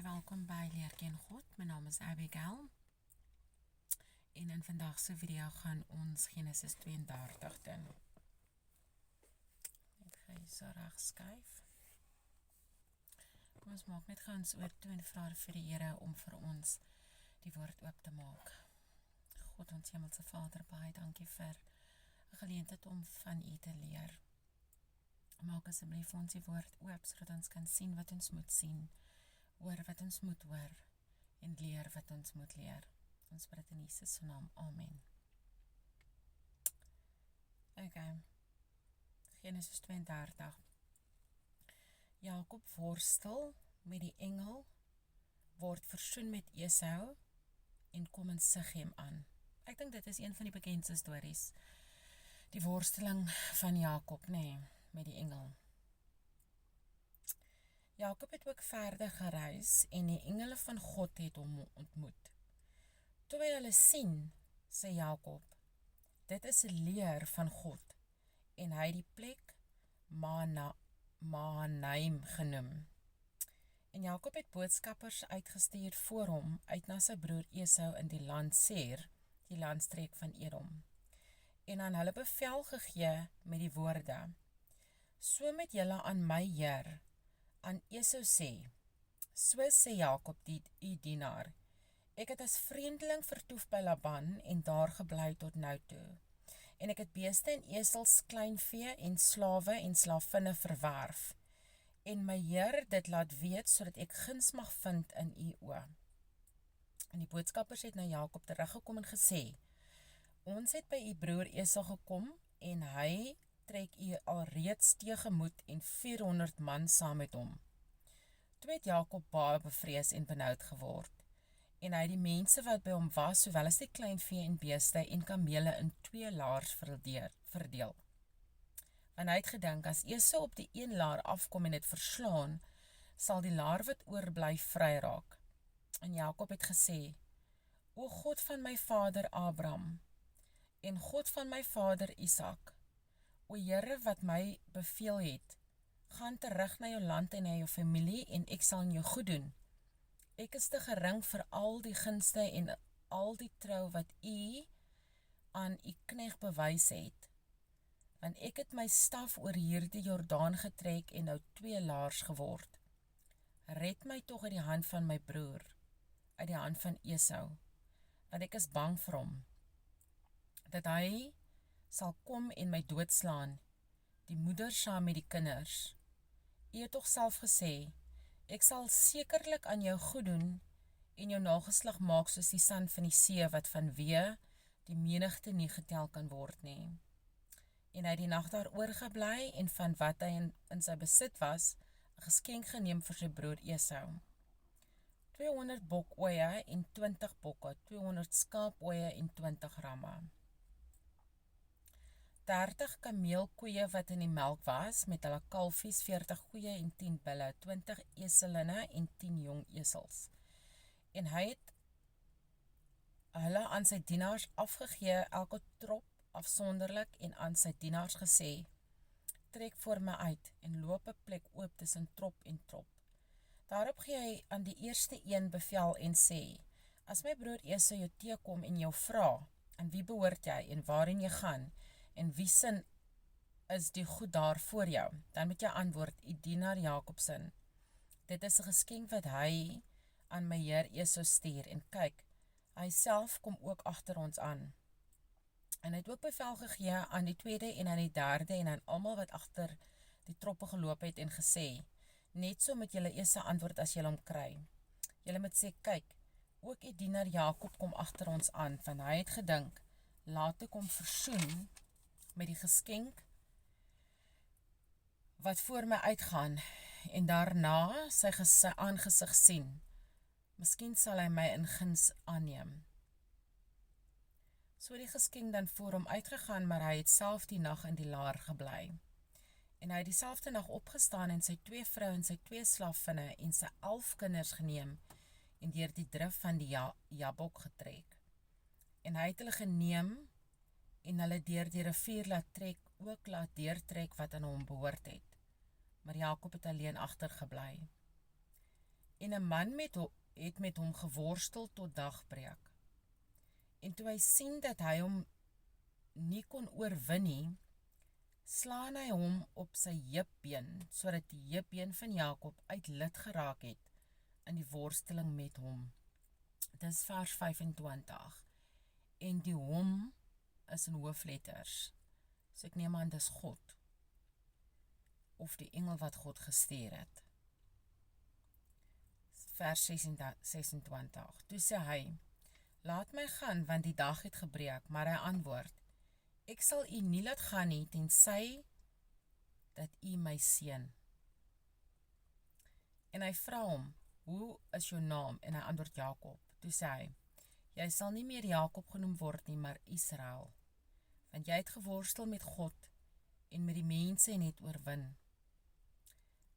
welkom by Leer Ken God. My naam is Abigail. En in vandag se video gaan ons Genesis 32 doen. Net gou so reg skuif. Kom ons maak net gou ons oor toe en vra vir die Here om vir ons die woord oop te maak. God, ons Hemelse Vader, baie dankie vir 'n geleentheid om van U te leer. Maak asseblief ons die woord oop sodat ons kan sien wat ons moet sien, hoor wat ons moet hoor en leer wat ons moet leer. Ons bid dit in Jesus se naam. Amen. Okay. Genesis 32. Jakob worstel met die engel, word versoen met Esau en kom in Sichem aan. Ek dink dit is een van die bekendste stories. Die worsteling van Jakob, met die engel. Jakob het ook verder gereis en die engele van God het hom ontmoet. Toe hy hulle sien, sê Jakob, dit is 'n leer van God, en hy het die plek Mahanaim genoem. En Jakob het boodskappers uitgestuur voor hom uit na sy broer Esau in die land Seir, die landstreek van Edom, en aan hulle bevel gegee met die woorde: so met julle aan my Heer, aan Esau sê, so sê Jakob u dienaar, ek het as vreemdeling vertoef by Laban en daar gebly tot nou toe, en ek het beeste en esels, kleinvee en slawe en slavinne verwerf, en my Heer dit laat weet, sodat ek guns mag vind in u oë. En die boodskappers het na Jakob teruggekom en gesê, ons het by u broer Esau gekom, en hy trek u alreeds tegemoet en 400 man saam met hom. Toe het Jakob baie bevrees en benoud geword, en hy die mense wat by hom was, sowel as die kleinvee en beeste en kamele in 2 laars verdeel. Want hy het gedink, as Esau op die 1 laar afkom en het verslaan, sal die laar wat oorbly vry raak. En Jakob het gesê, o God van my vader Abraham, en God van my vader Isak, o Here wat my beveel het, gaan terug na jou land en na jou familie, en ek sal in jou goed doen. Ek is te gering vir al die gunste en al die trou wat u aan u knegt bewys het, want ek het my staf oor hierdie Jordaan getrek en nou 2 laars geword. Red my tog uit die hand van my broer, uit die hand van Esau, want ek is bang vir hom, dat hy sal kom en my doodslaan, die moeder saam met die kinders. U het tog self gesê, ek sal sekerlik aan jou goed doen, en jou nageslag maak soos die sand van die see, wat vanweë die menigte nie getel kan word nie. En hy het die nag daar oorgebly, en van wat hy in sy besit was, 'n geskenk geneem vir sy broer Esau. 200 bokoeie en 20 bokke, 200 skaapoeie en 20 ramme. 30 kameelkoeie wat in die melk was, met hulle kalfies, 40 koeie en 10 bulle, 20 eselinne en 10 jong esels. En hy het hulle aan sy dienaars afgegee, elke trop afsonderlik, en aan sy dienaars gesê, trek voor my uit, en loop 'n plek oop tussen trop en trop. Daarop gee hy aan die eerste een bevel en sê, as my broer Esau jou teekom en jou vra, aan wie behoort jy en waarheen jy gaan, en wie sin is die goed daar voor jou, dan moet jy antwoord, u dienaar Jakob sin. Dit is 'n geskenk wat hy aan my Heer Esau stuur, en kyk, hy self kom ook agter ons aan. En hy het ook bevel gegee aan die tweede en aan die derde en aan almal wat agter die troppe geloop het en gesê, net so moet julle eers antwoord as julle hom kry. Julle moet sê, kyk, ook die dienaar Jakob kom agter ons aan, van hy het gedink, laat ek hom versoen met die geskenk wat voor my uitgaan, en daarna sy aangesig sien. Miskien sal hy my in guns aanneem. So die geskenk dan voor hom uitgegaan, maar hy het self die nag in die laar gebly. En hy het dieselfde nag opgestaan en sy 2 vrou en sy 2 slavinne en sy 11 kinders geneem en deur die drif van die Jabok getrek. En hy het hulle geneem en hulle deur die rivier laat deurtrek wat aan hom behoort het. Maar Jakob het alleen agtergebly. en 'n man het met hom geworstel tot dagbreek. En toe hy sien dat hy hom nie kon oorwin nie, slaan hy hom op sy heupbeen, sodat die heupbeen van Jakob uit lid geraak het in die worsteling met hom. Dis vers 25. En die hom is in hoofletters. So ek neem aan dis God, of die engel wat God gestuur het. Vers 26. Toe sê hy, laat my gaan, want die dag het gebreek, maar hy antwoord, ek sal u nie laat gaan nie, tensy dat u my seën. En hy vra hom, hoe is jou naam? En hy antwoord Jakob. Toe sê hy, jy sal nie meer Jakob genoem word nie, maar Israel, want jy het geworstel met God en met die mense en het oorwin.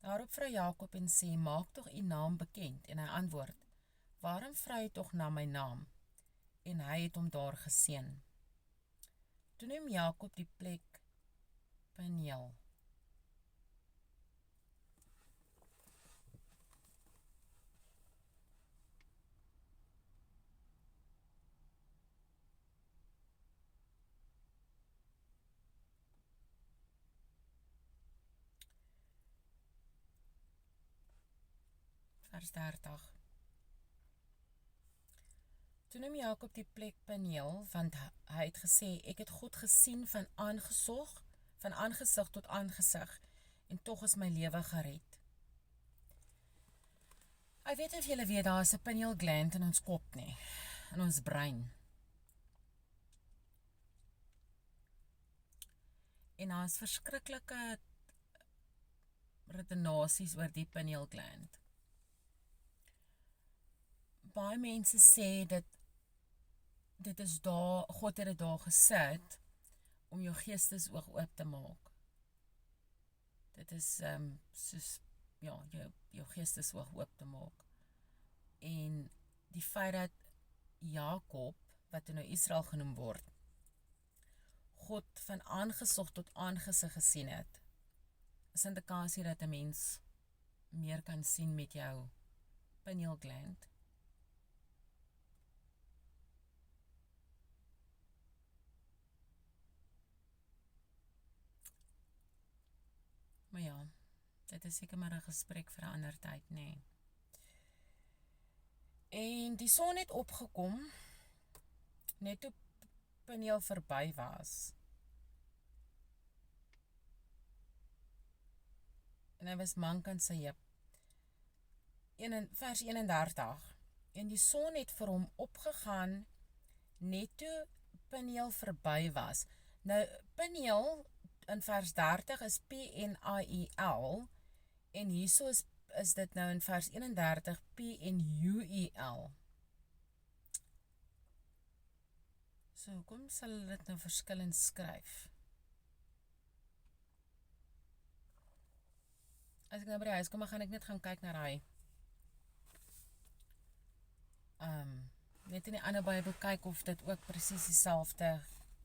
Daarop vra Jakob en sê, maak tog u naam bekend. En hy antwoord, waarom vra jy tog na my naam? En hy het hom daar geseën. Toe neem Jakob die plek Peniel. Vers 30. Toe neem Jakob die plek Peniel, want hy het gesê, ek het God gesien van aangesig tot aangesig, en tog is my lewe gered. Ek weet of julle weet, daar is 'n pineal gland in ons kop nie, in ons brein. En daar is verskriklike redenasies oor die pineal gland. Baie mense sê dit is daar, God het dit daar gesit om jou geestesoog oop te maak. Dit is soos jou geestesoog oop te maak. En die feit dat Jakob, wat nou Israel genoem word, God van aangesig tot aangesig gesien het, is 'n indikasie dat 'n mens meer kan sien met jou pineal gland. Maar ja, dit is seker maar 'n gesprek vir 'n ander tyd, nê. En die son het opgekom, net toe Peniel verby was. En hy was mank aan sy heup. Vers 31. En die son het vir hom opgegaan, net toe Peniel verby was. Nou, Peniel in vers 30 is P-N-I-E-L, en hierso is dit nou in vers 31 P-N-U-E-L. So, hoekom sal dit nou verskillend skryf? As ek nou by die huis kom, gaan ek net gaan kyk na daai net in die ander Bybel kyk of dit ook presies dieselfde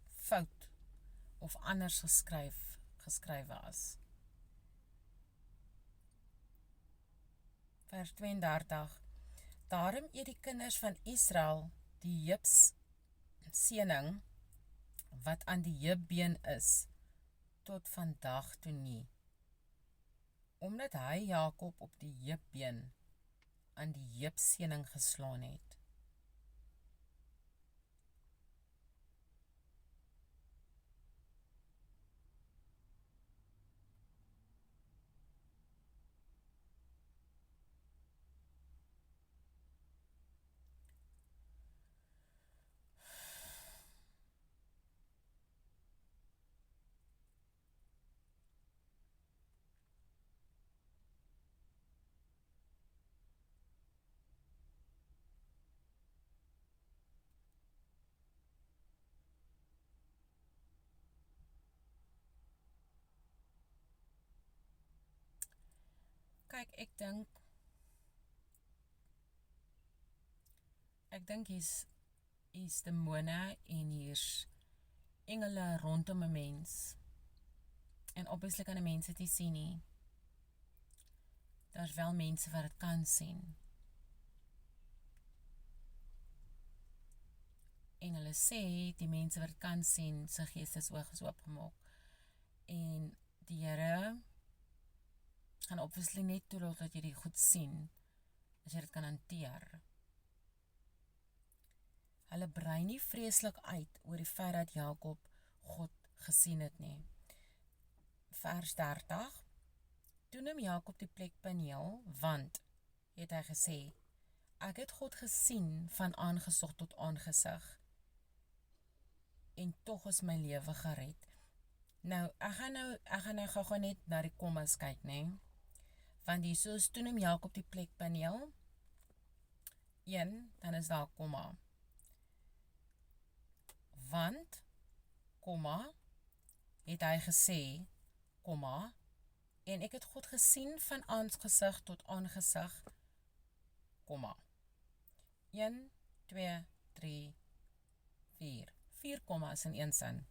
fout of anders geskryf was. Vers 32. Daarom eet die kinders van Israel die heupseëning wat aan die heupbeen is, tot vandag toe nie, omdat hy Jakob op die heupbeen aan die heupseëning geslaan het. Kyk, ek dink hier's demone en hier's engele rondom 'n mens. En obviously kan 'n mens dit nie sien nie. Daar's wel mense wat dit kan sien. hulle sê, die mense wat kan sien, sy geestesoog is oopgemaak. En die Here gaan obviously net toelaat dat jy die goed sien, as jy dit kan hanteer. Hulle brei nie vreeslik uit oor die feit dat Jakob God gesien het nie. Vers 30. Toe neem Jakob die plek Peniel, want, het hy gesê, ek het God gesien van aangesig tot aangesig, en tog is my lewe gered. Nou, ek gaan nou gou net na die kommas kyk, nee. Want hierso is toe neem Jakob die plek Peniel, 1, dan is daar komma. Want, komma, het hy gesê, komma, en ek het God gesien van aangesig tot aangesig, komma. 1, 2, 3, 4. 4 kommas in een sin.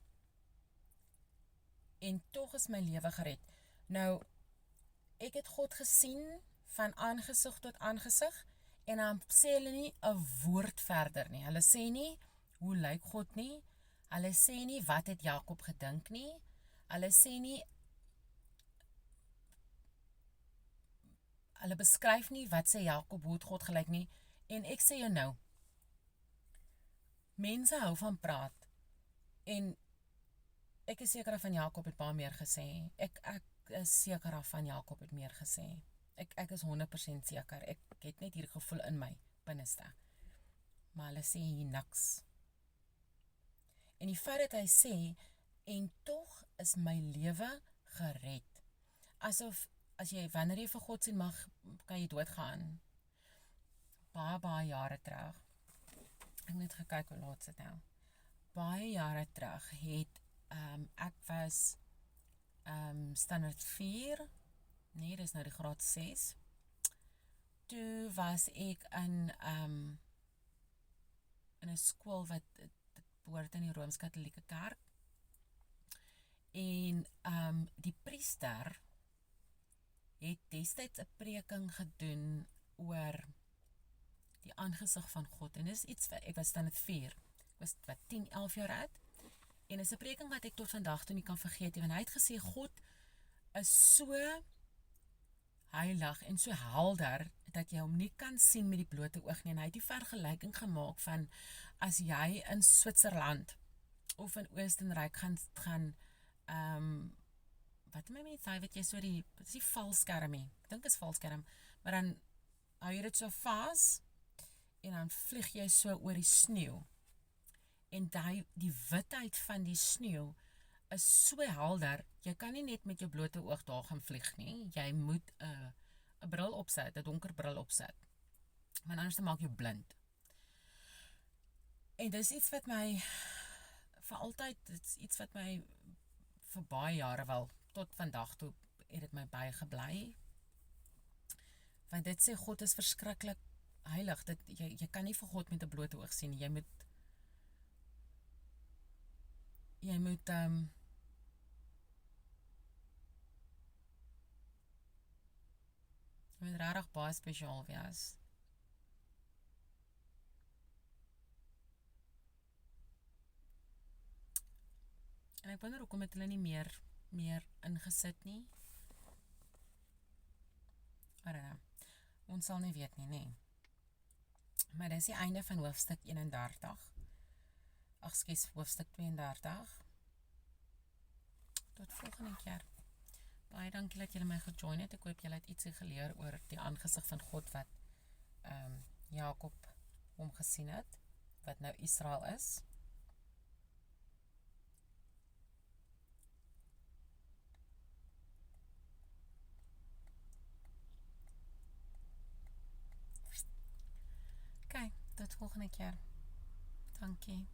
En tog is my lewe gered. Nou, ek het God gesien van aangesig tot aangesig, en dan sê hulle nie 'n woord verder nie. Hulle sê nie, hoe lyk God nie? Hulle sê nie, wat het Jakob gedink nie? Hulle sê nie, hulle beskryf nie, wat sê Jakob, hoe het God gelyk nie? En ek sê jou nou, mense hou van praat, en ek is seker van Jakob het baie meer gesê. Ek is seker van Jakob het meer gesê. Ek is 100% seker. Ek het net hier gevoel in my binneste. Maar hulle sê hier niks. En die feit dat hy sê, en tog is my lewe gered. Asof, wanneer jy vir God sien mag, kan jy doodgaan. Baie jare terug. Ek het net gekyk hoe laat sit nou. Baie jare terug het, ek was standaard 4, nee, dis nou die graad 6. Toe was ek in 'n skool wat behoort in die Rooms-Katolieke Kerk. En die priester het destyds 'n preking gedoen oor die aangesig van God. En dis iets wat, ek was standaard 4, ek was 10, 11 jaar oud. En is 'n preking wat ek tot vandag toe nie kan vergeet, want hy het gesê, God is so heilig en so helder, dat jy hom nie kan sien met die blote oog nie. En hy het die vergelyking gemaak van, as jy in Switserland, of in Oostenryk gaan wat my mense sê, weet jy, so die valskermie, ek dink is valskerm, maar dan hou jy dit so vas, en dan vlieg jy so oor die sneeu, en die witheid van die sneeu is so helder, jy kan nie net met jou blote oog daar gaan vlieg nie, jy moet 'n bril opsit, 'n donker bril opsit, want anders maak jy blind. En dis iets wat my, vir altyd, dit is iets wat my, vir baie jare wel, tot vandag toe, het dit my bygebly, want dit sê, God is verskriklik heilig, jy kan nie vir God met 'n blote oog sien, jy moet regtig baie spesiaal wees. En ek wonder hoekom het hulle nie meer ingesit nie. Ons sal nie weet nie, nee. Maar dis die einde van hoofstuk 31. Hoofstuk 32. Tot volgende keer. Baie dankie dat julle my gejoin het. Ek hoop julle het ietsie geleer oor die aangesig van God wat Jakob hom gesien het, wat nou Israel is. Tot volgende keer. Dankie.